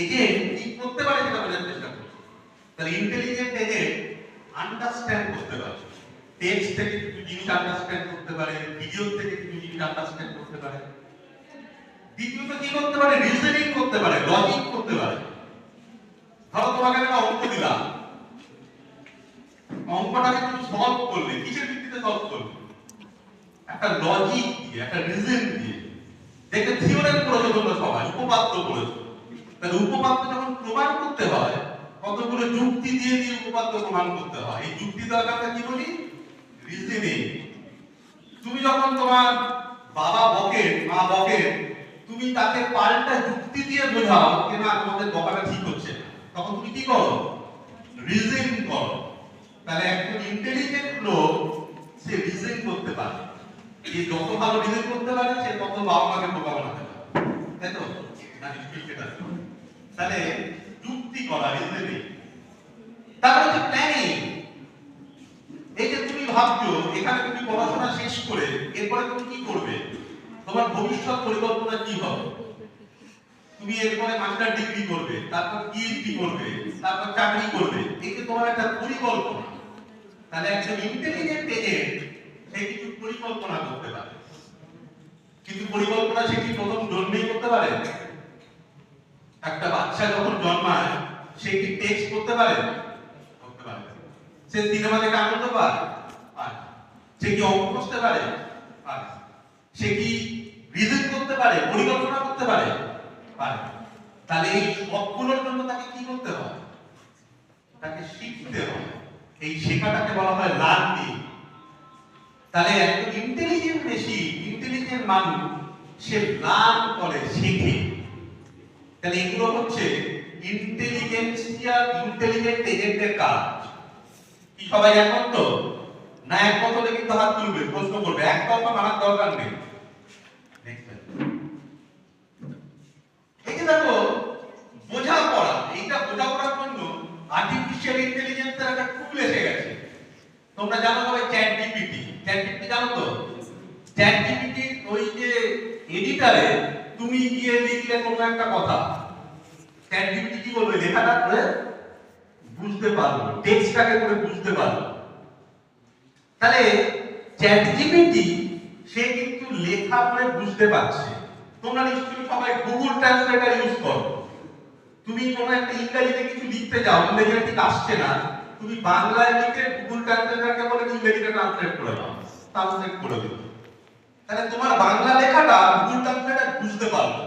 Agent কি করতে পারে সেটা বোঝার চেষ্টা করছে। তাহলে ইন্টেলিজেন্ট এজেন্ট আন্ডারস্ট্যান্ড করতে পারে, টেক্সট থেকে কিছু জিনিস আন্ডারস্ট্যান্ড করতে পারে, ভিডিও থেকে কিছু জিনিস আন্ডারস্ট্যান্ড করতে পারে। দ্বিতীয়ত কি করতে পারে? রিজনিং করতে পারে, লজিক করতে পারে। ধরো তোমাকে একটা অঙ্ক দিলাম, অঙ্কটাকে তুমি সলভ করলে, কিসের ভিত্তিতে সলভ করলে? একটা লজিক দিয়ে, একটা রিজন দিয়ে। দেখবে থিওরেম করেছো তোমরা সবাই, উপপাদ্য করেছো। তাহলে উপপাদ্য যখন প্রমাণ করতে হয়, কতগুলো যুক্তি দিয়ে দিয়ে উপপাদ্য প্রমাণ করতে হয়। এই যুক্তি দরকারটা কি বলি? রিজনিং। তুমি যখন তোমার বাবা বকে, মা বকে, তুমি তাকে পাল্টা যুক্তি দিয়ে বোঝাও যে না তোমাদের বকাটা ঠিক হচ্ছে না, তখন তুমি কি করো? রিজন করো। তাহলে একজন ইন্টেলিজেন্ট লোক সে রিজন করতে পারে। যে যত ভালো রিজন করতে পারে সে তত বাবা মাকে বোকা বানাতে পারে, তাই তো? না নিশ্চয়ই সেটা। তাহলে যুক্তি করা, রিজনিং। তারপরে হচ্ছে প্ল্যানিং। এই যে তুমি ভাবছো এখানে তুমি পড়াশোনা শেষ করে এরপরে তুমি কি করবে, তোমার ভবিষ্যৎ পরিকল্পনা কি হবে, তুমি এরপরে মাস্টার ডিগ্রি করবে, তারপর পিএইচডি করবে, তারপর চাকরি করবে, এই যে তোমার একটা পরিকল্পনা। তাহলে একজন ইন্টেলিজেন্ট এজেন্ট সে কিছু পরিকল্পনা করতে পারে। কিন্তু পরিকল্পনা সে কি প্রথম জন্মেই করতে পারে? একটা বাচ্চা যখন জন্মায় সে কি টেক্সট করতে পারে? করতে পারে। সে সিনেমা দেখে আনন্দ পায়? পায়। সে কি অঙ্ক করতে পারে? পারে। সে কি রিজন করতে পারে, পরিকল্পনা করতে পারে? পারে। তাহলে এই সবগুলোর জন্য তাকে কি করতে হয়? তাকে শিখতে হয়। এই শেখাটাকে বলা হয় লার্নিং। তাহলে একটা ইন্টেলিজেন্ট মেশিন, ইন্টেলিজেন্ট মানুষ সে লার্ন করে, শেখে। তাহলে এগুলো হচ্ছে ইন্টেলিজেন্ট এজেন্টের কাজ। কি সবাই একমত তো? না একমত হলে কিন্তু হাত তুলবে, প্রশ্ন করবে, একতরফা মানার দরকার নেই। এই যে দেখো বোঝাপড়া, এইটা বোঝাপড়ার জন্য আর্টিফিশিয়াল ইন্টেলিজেন্সের একটা টুল এসে গেছে। তোমরা জানো সবাই চ্যাট জিপিটি। চ্যাট জিপিটি জানো তো? চ্যাট জিপিটি ওই যে এডিটরে তুমি গিয়ে লিখলে কোনো একটা কথা, চ্যাট জিপিটি কি বলবে? লেখাটা করে বুঝতে পারবো, টেক্সটটাকে করে বুঝতে পারবো। তাহলে চ্যাট জিপিটি সে কিন্তু লেখা পড়ে বুঝতে পারছে। তোমরা নিশ্চয়ই সবাই গুগল ট্রান্সলেটর ইউজ করো। তুমি কোনো একটা ইংরেজিতে কিছু লিখতে যাও, ইংরেজিটা ঠিক আসছে না, তুমি বাংলায় লিখে গুগল ট্রান্সলেটরকে বলে ইংরেজিতে ট্রান্সলেট করে দাও, ট্রান্সলেট করে দিও। তাহলে তোমার বাংলা লেখাটা গুগল ট্রান্সলেটর বুঝতে পারবে।